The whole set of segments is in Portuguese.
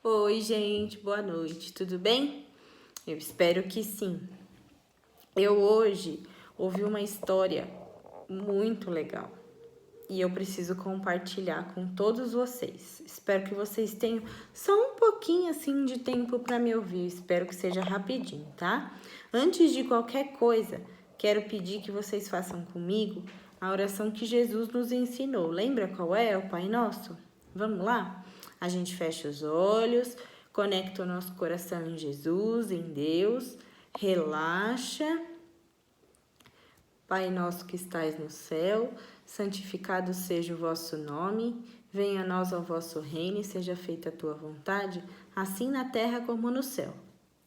Oi, gente, boa noite, tudo bem? Eu espero que sim. Eu hoje ouvi uma história muito legal e eu preciso compartilhar com todos vocês. Espero que vocês tenham só um pouquinho assim de tempo para me ouvir. Espero que seja rapidinho, tá? Antes de qualquer coisa, quero pedir que vocês façam comigo a oração que Jesus nos ensinou. Lembra qual é? O Pai Nosso? Vamos lá? A gente fecha os olhos, conecta o nosso coração em Jesus, em Deus, relaxa. Pai nosso que estais no céu, santificado seja o vosso nome, venha a nós o vosso reino e seja feita a tua vontade, assim na terra como no céu.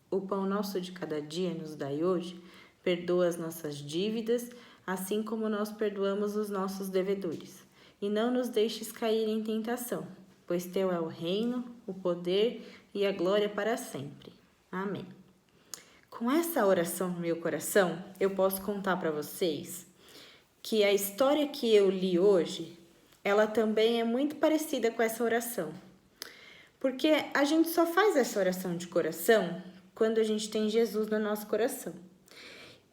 O pão nosso de cada dia nos dai hoje, perdoa as nossas dívidas, assim como nós perdoamos os nossos devedores. E não nos deixes cair em tentação, pois teu é o reino, o poder e a glória para sempre. Amém. Com essa oração no meu coração, eu posso contar para vocês que a história que eu li hoje, ela também é muito parecida com essa oração. Porque a gente só faz essa oração de coração quando a gente tem Jesus no nosso coração.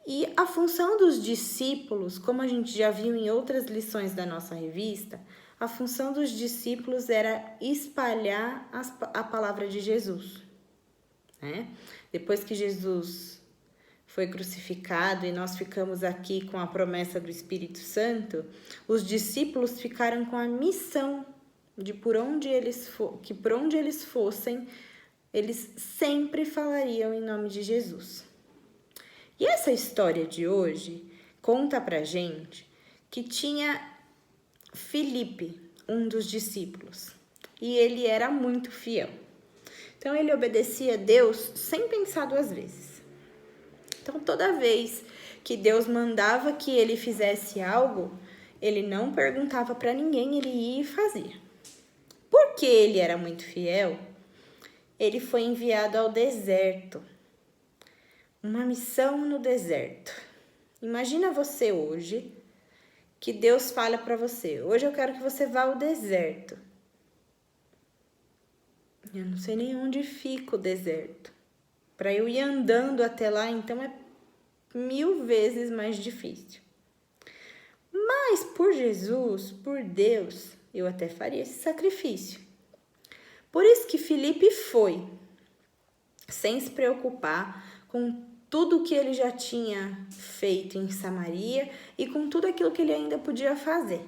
E a função dos discípulos, como a gente já viu em outras lições da nossa revista, a função dos discípulos era espalhar a palavra de Jesus, né? Depois que Jesus foi crucificado e nós ficamos aqui com a promessa do Espírito Santo, os discípulos ficaram com a missão de por onde eles fossem, eles sempre falariam em nome de Jesus. E essa história de hoje conta pra gente que tinha Filipe, um dos discípulos, e ele era muito fiel. Então ele obedecia a Deus sem pensar duas vezes. Então, toda vez que Deus mandava que ele fizesse algo, ele não perguntava para ninguém, ele ia e fazia. Porque ele era muito fiel, ele foi enviado ao deserto. Uma missão no deserto. Imagina você hoje, que Deus fala para você: hoje eu quero que você vá ao deserto. Eu não sei nem onde fica o deserto. Para eu ir andando até lá, então é 1000 vezes mais difícil. Mas por Jesus, por Deus, eu até faria esse sacrifício. Por isso que Filipe foi, sem se preocupar com tudo que ele já tinha feito em Samaria e com tudo aquilo que ele ainda podia fazer.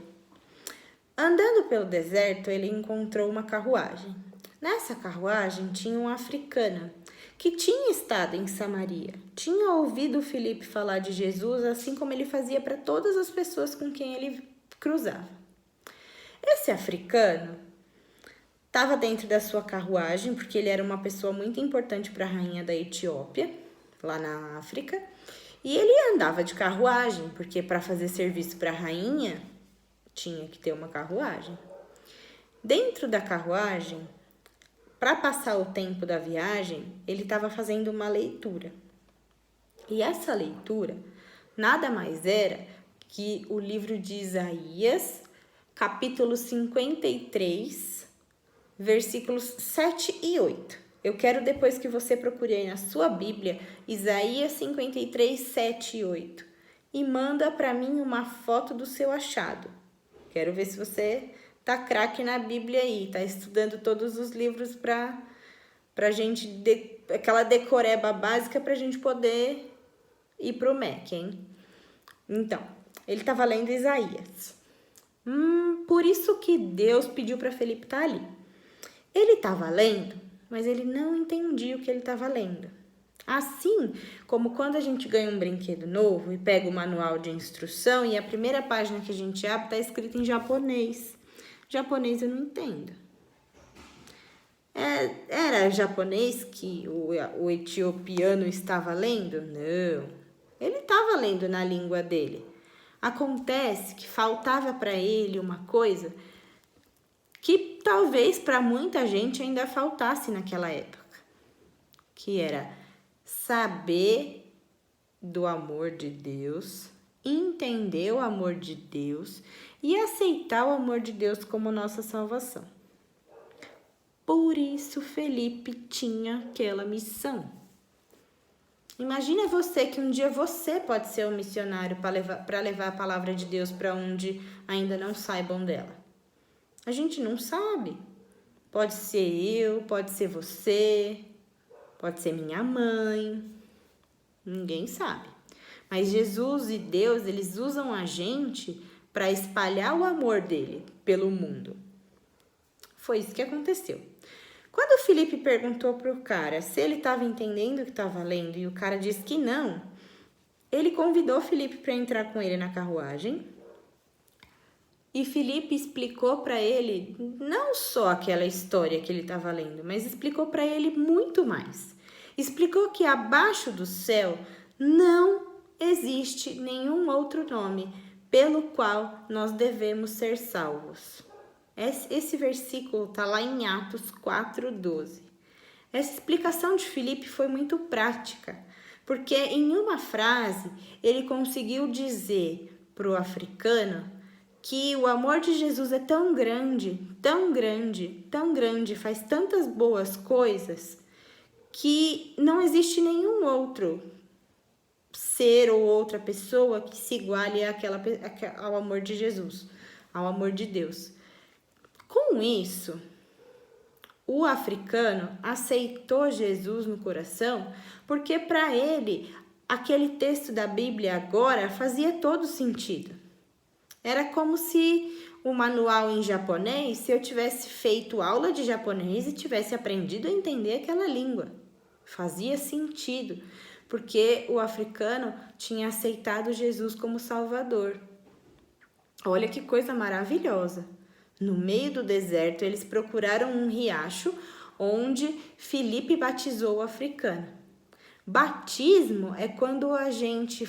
Andando pelo deserto, ele encontrou uma carruagem. Nessa carruagem tinha uma africana que tinha estado em Samaria, tinha ouvido Filipe falar de Jesus, assim como ele fazia para todas as pessoas com quem ele cruzava. Esse africano estava dentro da sua carruagem, porque ele era uma pessoa muito importante para a rainha da Etiópia, lá na África, e ele andava de carruagem, porque para fazer serviço para a rainha tinha que ter uma carruagem. Dentro da carruagem, para passar o tempo da viagem, ele estava fazendo uma leitura. E essa leitura nada mais era que o livro de Isaías, capítulo 53, versículos 7 e 8. Eu quero depois que você procure aí na sua Bíblia, Isaías 53, 7 e 8. E manda para mim uma foto do seu achado. Quero ver se você tá craque na Bíblia aí, tá estudando todos os livros pra gente, aquela decoreba básica pra gente poder ir pro MEC, hein? Então, ele tava lendo Isaías. Por isso que Deus pediu para Felipe estar ali. Ele estava lendo, mas ele não entendia o que ele estava lendo. Assim como quando a gente ganha um brinquedo novo e pega o manual de instrução e a primeira página que a gente abre está escrita em japonês. Japonês eu não entendo. Era japonês que o etiopiano estava lendo? Não. Ele estava lendo na língua dele. Acontece que faltava para ele uma coisa que talvez para muita gente ainda faltasse naquela época, que era saber do amor de Deus, entender o amor de Deus e aceitar o amor de Deus como nossa salvação. por isso Felipe tinha aquela missão. Imagina você que um dia você pode ser um missionário para levar a palavra de Deus para onde ainda não saibam dela. A gente não sabe. Pode ser eu, pode ser você, pode ser minha mãe. Ninguém sabe. Mas Jesus e Deus, eles usam a gente para espalhar o amor dele pelo mundo. Foi isso que aconteceu. Quando o Felipe perguntou para o cara se ele estava entendendo o que estava lendo e o cara disse que não, ele convidou o Felipe para entrar com ele na carruagem. E Felipe explicou para ele não só aquela história que ele estava lendo, mas explicou para ele muito mais. Explicou que abaixo do céu não existe nenhum outro nome pelo qual nós devemos ser salvos. Esse versículo está lá em Atos 4:12. Essa explicação de Felipe foi muito prática, porque em uma frase ele conseguiu dizer para o africano que o amor de Jesus é tão grande, tão grande, tão grande, faz tantas boas coisas, que não existe nenhum outro ser ou outra pessoa que se iguale ao amor de Jesus, ao amor de Deus. Com isso, o africano aceitou Jesus no coração, porque para ele, aquele texto da Bíblia agora fazia todo sentido. Era como se o manual em japonês, se eu tivesse feito aula de japonês e tivesse aprendido a entender aquela língua. Fazia sentido, porque o africano tinha aceitado Jesus como Salvador. Olha que coisa maravilhosa. No meio do deserto, eles procuraram um riacho onde Felipe batizou o africano. Batismo é quando a gente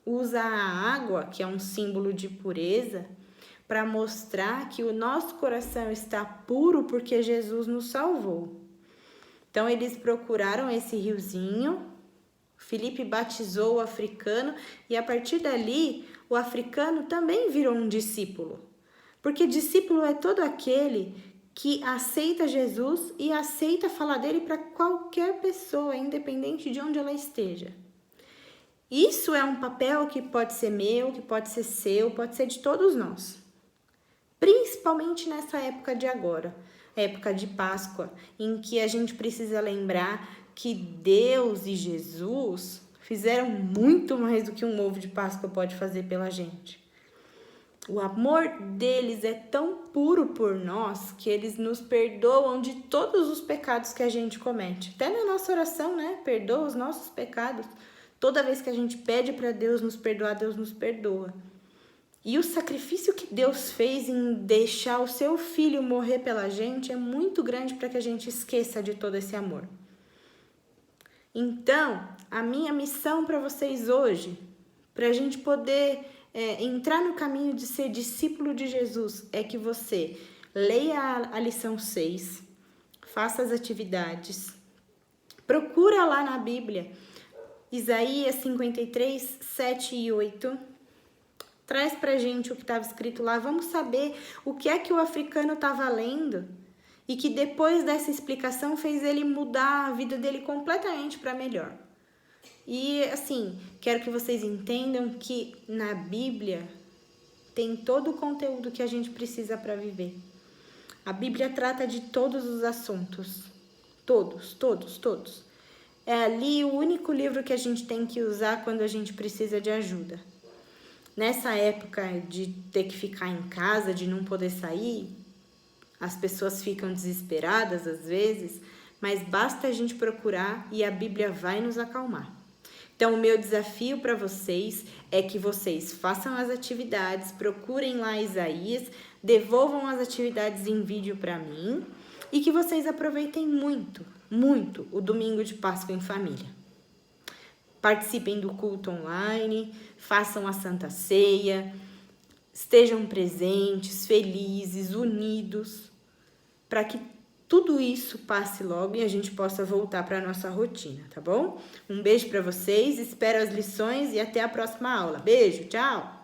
usa a água, que é um símbolo de pureza, para mostrar que o nosso coração está puro porque Jesus nos salvou. Então, eles procuraram esse riozinho, Felipe batizou o africano e a partir dali, o africano também virou um discípulo. Porque discípulo é todo aquele que aceita Jesus e aceita falar dele para qualquer pessoa, independente de onde ela esteja. Isso é um papel que pode ser meu, que pode ser seu, pode ser de todos nós. Principalmente nessa época de agora, época de Páscoa, em que a gente precisa lembrar que Deus e Jesus fizeram muito mais do que um ovo de Páscoa pode fazer pela gente. O amor deles é tão puro por nós que eles nos perdoam de todos os pecados que a gente comete. Até na nossa oração, né? Perdoa os nossos pecados. Toda vez que a gente pede para Deus nos perdoar, Deus nos perdoa. E o sacrifício que Deus fez em deixar o seu filho morrer pela gente é muito grande para que a gente esqueça de todo esse amor. Então, a minha missão para vocês hoje, para a gente poder entrar no caminho de ser discípulo de Jesus, é que você leia a lição 6, faça as atividades, procura lá na Bíblia, Isaías 53, 7 e 8, traz pra gente o que estava escrito lá, vamos saber o que é que o africano estava lendo e que depois dessa explicação fez ele mudar a vida dele completamente para melhor. E assim, quero que vocês entendam que na Bíblia tem todo o conteúdo que a gente precisa para viver. A Bíblia trata de todos os assuntos. Todos. É ali o único livro que a gente tem que usar quando a gente precisa de ajuda. Nessa época de ter que ficar em casa, de não poder sair, as pessoas ficam desesperadas às vezes, mas basta a gente procurar e a Bíblia vai nos acalmar. Então, o meu desafio para vocês é que vocês façam as atividades, procurem lá Isaías, devolvam as atividades em vídeo para mim e que vocês aproveitem muito o domingo de Páscoa em família. Participem do culto online, façam a Santa Ceia, estejam presentes, felizes, unidos, para que tudo isso passe logo e a gente possa voltar para a nossa rotina, tá bom? Um beijo para vocês, espero as lições e até a próxima aula. Beijo, tchau!